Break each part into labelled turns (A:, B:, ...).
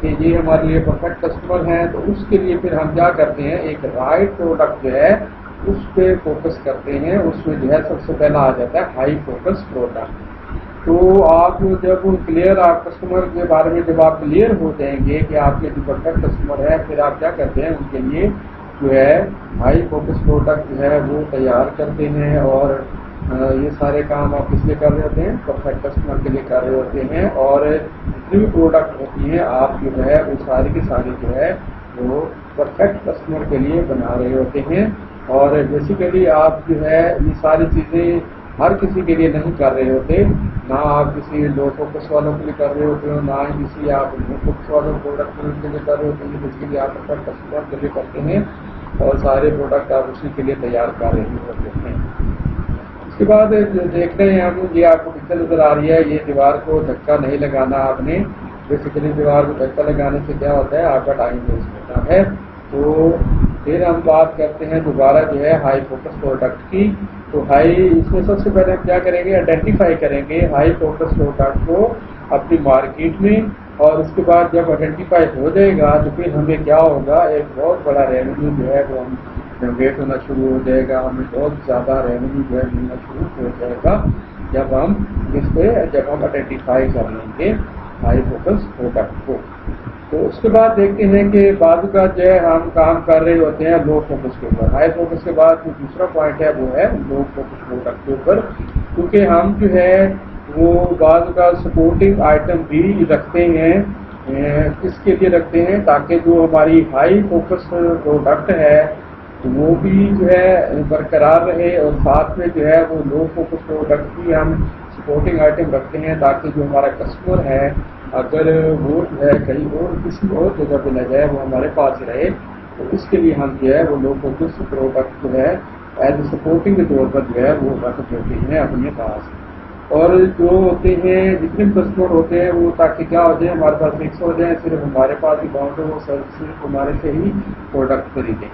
A: کہ یہ ہمارے لیے پرفیکٹ کسٹمر ہیں، تو اس کے لیے پھر ہم کیا کرتے ہیں، ایک رائٹ پروڈکٹ جو ہے اس پہ فوکس کرتے ہیں. اس میں جو ہے سب سے پہلا آ جاتا ہے ہائی فوکس پروڈکٹ. تو آپ جب کلیئر آپ کسٹمر کے بارے میں جب آپ کلیئر ہو جائیں گے کہ آپ کے جو پرفیکٹ کسٹمر ہے، پھر آپ کیا کرتے ہیں، ان کے لیے جو ہے ہائی فوکس پروڈکٹ جو ہے وہ تیار کرتے ہیں. اور یہ سارے کام آپ کس لیے کر رہے ہوتے ہیں، پرفیکٹ کسٹمر کے لیے کر رہے ہوتے ہیں. اور جتنی بھی پروڈکٹ ہوتی ہیں آپ جو ہے وہ ساری کی ساری جو ہے وہ پرفیکٹ کسٹمر کے لیے بنا رہے ہوتے ہیں. اور بیسیکلی آپ جو ہے یہ ساری چیزیں ہر کسی کے لیے نہیں کر رہے ہوتے، نہ آپ کسی لو فوکس والوں کے لیے کر رہے ہوتے ہو، نہ ہی کسی آپ لو فوکس والوں پروڈکٹ کے لیے کر رہے ہوتے ہیں، جس کے لیے آپ پرفیکٹ کسٹمر کے لیے کرتے ہیں. اور سارے پروڈکٹ آپ اسی کے لیے تیار کر رہے ہوتے ہیں. اس کے بعد جو دیکھ رہے ہیں ہم، یہ آپ کو پکچر نظر آ رہی ہے، یہ دیوار کو دھکا نہیں لگانا آپ نے. بیسیکلی دیوار کو دھکا لگانے سے کیا ہوتا ہے، آپ کا ٹائم ویسٹ ہوتا ہے. تو پھر ہم بات کرتے ہیں دوبارہ جو ہے ہائی فوکس پروڈکٹ کی. تو ہائی اس میں سب سے پہلے ہم کیا کریں گے، آئیڈینٹیفائی کریں گے ہائی فوکس پروڈکٹ کو اپنی مارکیٹ میں. اور اس کے بعد جب آئیڈینٹیفائی ہو جائے گا تو پھر ہمیں کیا ہوگا، ایک بہت بڑا ریونیو جو ہے وہ ہم جنریٹ ہونا شروع ہو جائے گا. ہمیں بہت زیادہ ریونیو جو ہے ملنا شروع ہو جائے گا جب ہم آئیڈینٹیفائی کر لیں گے ہائی فوکس پروڈکٹ کو. تو اس کے بعد دیکھتے ہیں کہ بعض کا جو ہے ہم کام کر رہے ہوتے ہیں لو فوکس کے اوپر. ہائی فوکس کے بعد جو دوسرا پوائنٹ ہے وہ ہے لو فوکس پروڈکٹ کے اوپر، کیونکہ ہم جو ہے وہ بعض کا سپورٹنگ آئٹم بھی رکھتے ہیں. کس کے لیے رکھتے ہیں، تاکہ جو ہماری ہائی فوکس پروڈکٹ ہے وہ بھی جو ہے برقرار رہے، اور ساتھ میں جو ہے وہ لو فوکس پروڈکٹ بھی ہم سپورٹنگ آئٹم رکھتے ہیں، تاکہ جو ہمارا کسٹمر ہے اگر وہ جو ہے کہیں اور کسی اور جگہ پہ نہ جائے، وہ ہمارے پاس رہے. تو اس کے لیے ہم جو ہے وہ لو فوکس پروڈکٹ جو ہے ایز اے سپورٹنگ کے طور پر جو ہے وہ رکھ دیتے ہیں اپنے پاس. اور جو ہوتے ہیں جتنے بھی کسٹمر ہوتے ہیں وہ تاکہ کیا ہو جائے، ہمارے پاس فکس ہو جائیں، صرف ہمارے پاس ہی باؤنڈ ہو، صرف ہمارے سے ہی پروڈکٹ خریدیں.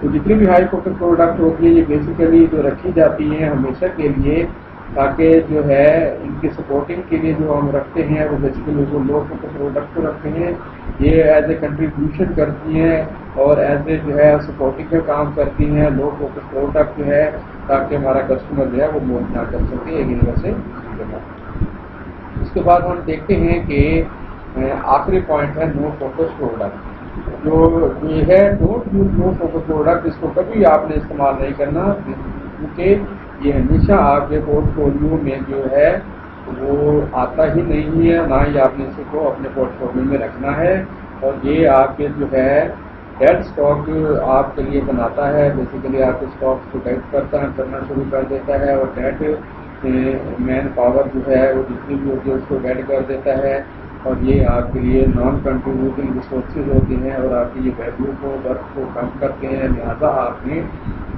A: تو جتنی بھی ہائی فوکس پروڈکٹ ہوتی ہے یہ بیسیکلی جو رکھی جاتی ہیں ہمیشہ کے لیے، تاکہ جو ہے ان کی سپورٹنگ کے لیے جو ہم رکھتے ہیں وہ بیسیکلی وہ لو فوکس پروڈکٹ کو رکھتے ہیں. یہ ایز اے کنٹریبیوشن کرتی ہیں اور ایز اے جو ہے سپورٹنگ کا کام کرتی ہیں لو فوکس پروڈکٹ جو ہے، تاکہ ہمارا کسٹمر جو ہے وہ موو نہ کر سکے ایک جگہ سے دوسری جگہ. اس کے بعد ہم دیکھتے ہیں کہ آخری پوائنٹ ہے نو فوکس پروڈکٹ. جو یہ ہے don't use no focus product, اس کو کبھی آپ نے استعمال نہیں کرنا، کیونکہ یہ ہمیشہ آپ کے پورٹ فولیو میں جو ہے وہ آتا ہی نہیں ہے، نہ ہی آپ نے اس کو اپنے پورٹ فولیو میں رکھنا ہے. اور یہ آپ کے جو ہے ڈیڈ اسٹاک آپ کے لیے بناتا ہے. بیسیکلی آپ کے اسٹاک کو ڈیڈ کرنا شروع کر دیتا ہے، اور ڈیڈ مین پاور جو ہے وہ جتنی بھی ہوتی ہے اس کو ڈیڈ کر دیتا ہے. اور یہ آپ کے لیے نان کنٹریبیوٹنگ ریسورسز ہوتی ہیں، اور آپ کی یہ ویلیو کو ورک کو کم کرتے ہیں. لہٰذا آپ نے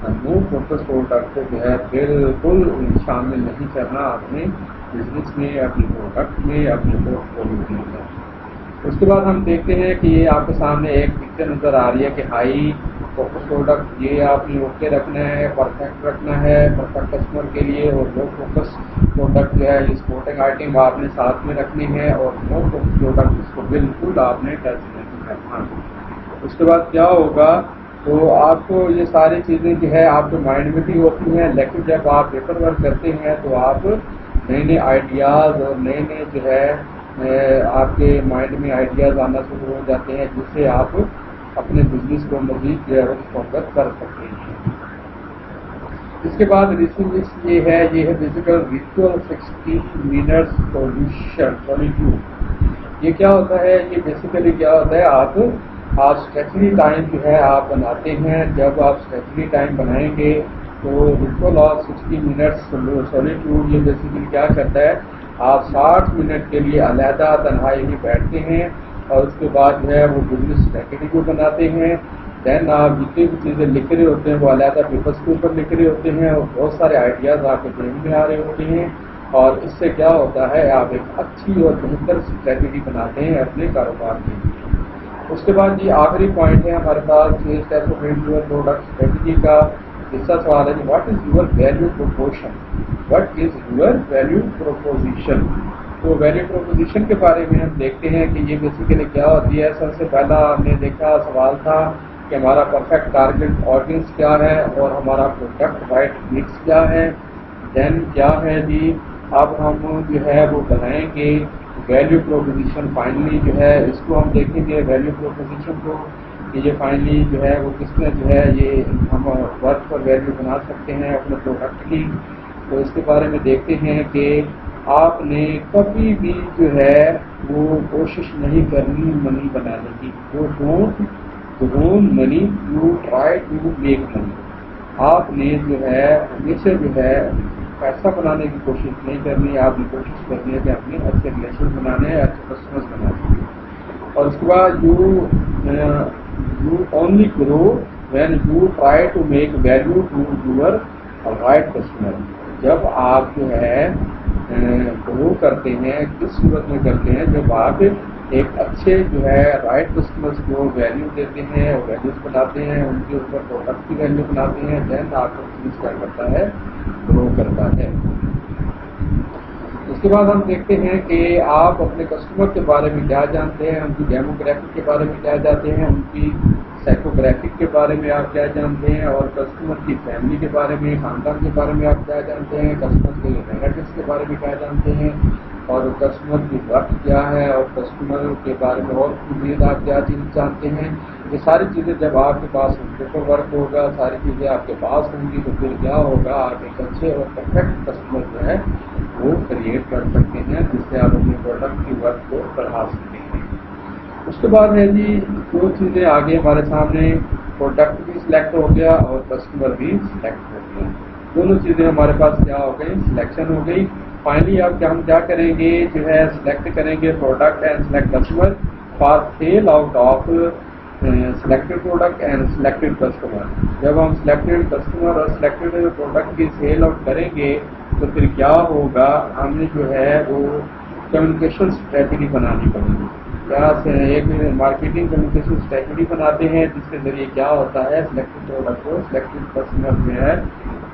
A: نو فوکس پروڈکٹ کو جو ہے بالکل شامل نہیں کرنا اپنے بزنس میں، اپنے پروڈکٹ میں، اپنے پورٹ فولیو میں. اس کے بعد ہم دیکھتے ہیں کہ یہ آپ کے سامنے ایک پکچر نظر آ رہی ہے کہ ہائی فوکس پروڈکٹ یہ آپ نے اوکے رکھنا ہے، پرفیکٹ رکھنا ہے پرفیکٹ کسٹمر کے لیے. اور لو فوکس پروڈکٹ جو ہے یہ سپورٹنگ آئٹم آپ نے ساتھ میں رکھنی ہے، اور نو فوکس پروڈکٹ اس کو بالکل آپ نے ٹچ نہیں کرنا. اس کے بعد کیا ہوگا، تو آپ کو یہ ساری چیزیں جو ہے آپ کے مائنڈ میں بھی ہوتی ہیں، لیکن جب آپ پیپر ورک کرتے ہیں تو آپ نئے نئے آئیڈیاز اور نئے نئے جو ہے آپ کے مائنڈ میں آئیڈیاز آنا شروع ہو جاتے ہیں، جس سے آپ اپنے بزنس کو مزید جو ہے فوکس کر سکتے ہیں. اس کے بعد یہ ہے بیسیکل ریچول 60 منٹس سولیٹیوڈ. یہ کیا ہوتا ہے، یہ بیسیکلی کیا ہوتا ہے، آپ اسٹیچری ٹائم جو ہے آپ بناتے ہیں. جب آپ اسٹیچری ٹائم بنائیں گے تو ریچول آف 60 منٹس سولیٹیوڈ یہ بیسیکلی کیا کرتا ہے، آپ 60 منٹ کے لیے علیحدہ تنہائی میں بیٹھتے ہیں، اور اس کے بعد جو ہے وہ بزنس اسٹریٹجی کو بناتے ہیں. دین آپ جتنی بھی چیزیں لکھ رہے ہوتے ہیں وہ علیحدہ پیپرس کے اوپر لکھ رہے ہوتے ہیں، اور بہت سارے آئیڈیاز آپ کے ذہن میں آ رہے ہوتے ہیں. اور اس سے کیا ہوتا ہے، آپ ایک اچھی اور بہتر اسٹریٹجی بناتے ہیں اپنے کاروبار کے لیے. اس کے بعد یہ آخری پوائنٹ ہے ہمارے پاس پروڈکٹ اسٹریٹجی کا حصہ سوال ہے کہ what is your value proposition. What is your value proposition. تو ویلیو پروپوزیشن کے بارے میں ہم دیکھتے ہیں کہ یہ بیسیکلی کیا ہوتی ہے. سب سے پہلا ہم نے دیکھا سوال تھا کہ ہمارا پرفیکٹ ٹارگیٹ آڈینس کیا ہے اور ہمارا پروڈکٹ رائٹ مکس کیا ہے. دین کیا ہے جی اب ہم جو ہے وہ بنائیں گے ویلیو پروپوزیشن. فائنلی جو ہے اس کو ہم دیکھیں گے ویلیو پروپوزیشن کو کہ یہ فائنلی جو ہے وہ کس میں جو ہے یہ ہم ورک پر ویلیو بنا سکتے ہیں اپنے پروڈکٹ کی. تو اس کے بارے میں دیکھتے ہیں کہ آپ نے کبھی بھی جو ہے وہ کوشش نہیں کرنی منی بنانے کی. وہ don't money you try to make money. آپ نے جو ہے ہمیشہ جو ہے پیسہ بنانے کی کوشش نہیں کرنی. آپ نے کوشش کرنی ہے کہ اپنے اچھے ریلیشن بنانے ہیں, اچھے کسٹمرس بنانے ہیں. اور اس کے بعد you only grow when you try to make value to your right customer. جب آپ جو ہے گرو کرتے ہیں کس صورت میں کرتے ہیں جب آپ ایک اچھے جو ہے رائٹ کسٹمرس کو ویلیو دیتے ہیں اور ویلیوز بناتے ہیں, ان کے اوپر پروڈکٹ کی ویلیو بناتے ہیں. دین آپ کا بزنس کیا کرتا ہے گرو کرتا ہے. اس کے بعد ہم دیکھتے ہیں کہ آپ اپنے کسٹمر کے بارے میں کیا جانتے ہیں, ان کی ڈیموگرافک کے بارے میں کیا جانتے ہیں, ان کی سائیکوگرافک کے بارے میں آپ کیا جانتے ہیں, اور کسٹمر کی فیملی کے بارے میں, خاندان کے بارے میں آپ کیا جانتے ہیں, کسٹمر کے ریلیٹیوز کے بارے میں کیا جانتے ہیں, اور کسٹمر کی وقت کیا ہے, اور کسٹمر کے بارے میں اور مزید آپ کیا چیز جانتے ہیں. یہ ساری چیزیں جب آپ کے پاس پیپر ورک ہوگا, ساری چیزیں آپ کے پاس ہوں گی, تو پھر کیا ہوگا آپ ایک اچھے اور پرفیکٹ کسٹمر جو ہے وہ کریٹ کر سکتے ہیں جس سے آپ اپنے پروڈکٹ کی ورک کو بڑھا سکتے ہیں. اس کے بعد ہے جی دو چیزیں آگے ہمارے سامنے, پروڈکٹ بھی سلیکٹ ہو گیا اور کسٹمر بھی سلیکٹ ہو گیا. دونوں چیزیں ہمارے پاس کیا ہو گئی, سلیکشن ہو گئی. فائنلی اب ہم کیا کریں گے جو ہے سلیکٹ کریں گے product and select customer for sell out of selected product and selected customer. جب ہم سلیکٹڈ کسٹمر اور سلیکٹڈ پروڈکٹ کی سیل آؤٹ کریں گے تو پھر کیا ہوگا, ہمیں جو ہے وہ کمیونیکیشن اسٹریٹجی بنانی پڑے گی. کیا ایک مارکیٹنگ کمیونیکیشن اسٹریٹجی بناتے ہیں جس کے ذریعے کیا ہوتا ہے سلیکٹڈ پروڈکٹ کو سلیکٹڈ کسٹمر جو ہے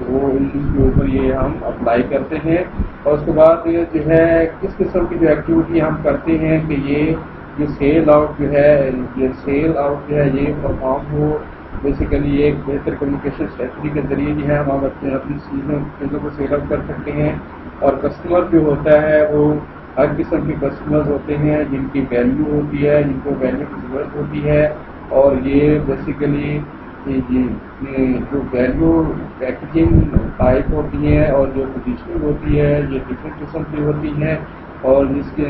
A: وہ ان کے اوپر یہ ہم اپلائی کرتے ہیں. اور اس کے بعد جو ہے کس قسم کی جو ایکٹیویٹی ہم کرتے ہیں کہ یہ سیل آؤٹ جو ہے یہ پرفارم ہو. بیسیکلی ایک بہتر کمیونیکیشن اسٹریٹجی کے ذریعے جو ہے ہم اپنی چیزوں کو سیل آؤٹ کر سکتے ہیں. اور کسٹمر جو ہوتا ہے وہ ہر قسم کے کسٹمرز ہوتے ہیں جن کی ویلیو ہوتی ہے, جن کو ویلیو کی ضرورت ہوتی ہے. اور یہ بیسیکلی جو ویلیو پیکیجنگ ٹائپ ہوتی ہے اور جو پوزیشننگ ہوتی ہے یہ ڈفرینٹ قسم کی ہوتی ہیں, اور جس کے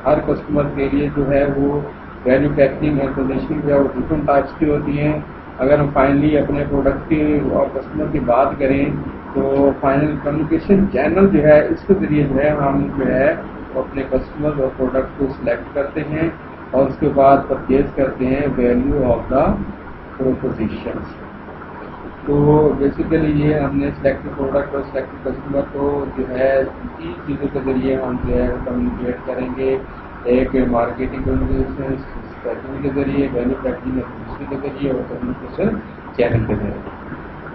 A: ہر کسٹمر کے لیے جو ہے وہ ویلیو پیکیجنگ اور پوزیشننگ جو ہے وہ ڈفرینٹ ٹائپس کی ہوتی ہیں. اگر ہم فائنلی اپنے پروڈکٹ کی اور کسٹمر کی بات کریں تو فائنل کمیونیکیشن چینل جو ہے اس کے ذریعے جو ہے ہم جو ہے اپنے کسٹمر اور پروڈکٹ کو سلیکٹ کرتے ہیں اور اس کے بعد پرچیز کرتے ہیں ویلیو آف دا پروپوزیشن. تو بیسیکلی یہ ہم نے سلیکٹ پروڈکٹ اور سلیکٹ کسٹمر کو جو ہے تین چیزوں کے ذریعے ہم جو ہے کمیونیکیٹ کریں گے. ایک مارکیٹنگ کمیونیکیشن اسٹریٹجی کے ذریعے, ویلیو پیکیجنگ کے ذریعے اور کمیونیکیشن چینل کے ذریعے.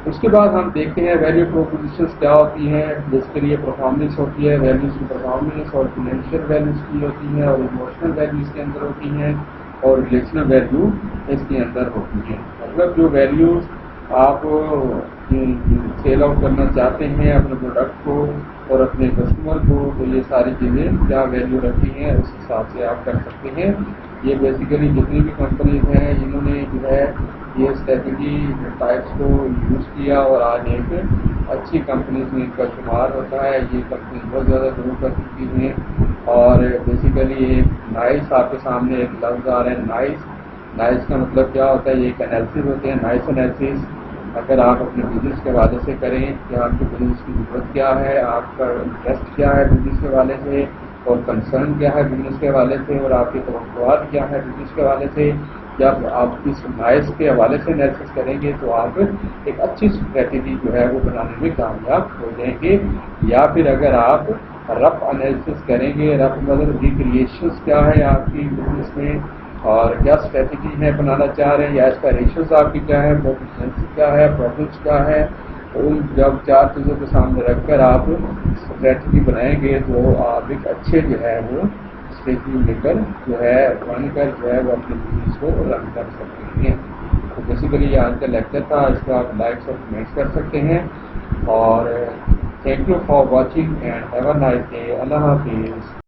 A: اس کے بعد ہم دیکھتے ہیں ویلیو پروپوزیشنز کیا ہوتی ہیں. جس کے لیے پرفارمنس ہوتی ہے, ویلیوز کی پرفارمنس, اور فائنینشیل ویلیوز کی ہوتی ہیں, اور ایموشنل ویلیوز کے اندر ہوتی ہیں, اور ریلیشنل ویلیو اس کے اندر ہوتی ہیں. مطلب جو ویلیوز آپ سیل آؤٹ کرنا چاہتے ہیں اپنے پروڈکٹ کو اور اپنے کسٹمر کو, تو یہ ساری چیزیں کیا ویلیو رکھتی ہیں اس حساب سے آپ کر سکتے ہیں. یہ بیسیکلی جتنی بھی کمپنیز ہیں انہوں نے جو ہے یہ اسٹریٹجی ٹائپس کو یوز کیا اور آج ایک اچھی کمپنیز میں ان کا شمار ہوتا ہے. یہ کمپنیز بہت زیادہ گرو کر چکی ہیں. اور بیسیکلی ایک نائس آپ کے سامنے ایک لفظ آ رہا ہے, نائس کا مطلب کیا ہوتا ہے, یہ ایک انالیسس ہوتے ہیں, نائس انالیسس. اگر آپ اپنے بزنس کے حوالے سے کریں کہ آپ کے بزنس کی ضرورت کیا ہے, آپ کا انٹرسٹ کیا ہے بزنس کے حوالے سے, اور کنسرن کیا ہے بزنس کے حوالے سے, اور آپ کی توقعات کیا ہے بزنس کے حوالے سے. جب آپ اس نائس کے حوالے سے انالیسس کریں گے تو آپ ایک اچھی اسٹریٹجی جو ہے وہ بنانے میں کامیاب ہو جائیں گے. یا پھر اگر آپ رف انالیسس کریں گے, رف مطلب ریکریشنس کیا ہے آپ کی بزنس میں اور کیا اسٹریٹجی ہے بنانا چاہ رہے ہیں, یا اس کا ریشنس آپ کی کیا ہے, پروفیشنسی کیا ہے, پروفٹس کیا ہے, تو ان جب 4 چیزوں کے سامنے رکھ کر آپ اسٹریٹجی بنائیں گے تو آپ ایک اچھے جو ہے وہ اسٹریٹجی لے کر جو ہے بن کر جو ہے وہ اپنے بزنس کو رن کر سکتے ہیں. تو بیسیکلی یہ آج کا لیکچر تھا. اس کو آپ لائکس اور کمنٹس کر سکتے ہیں. اور thank you for watching and have a nice day. Allah حافظ.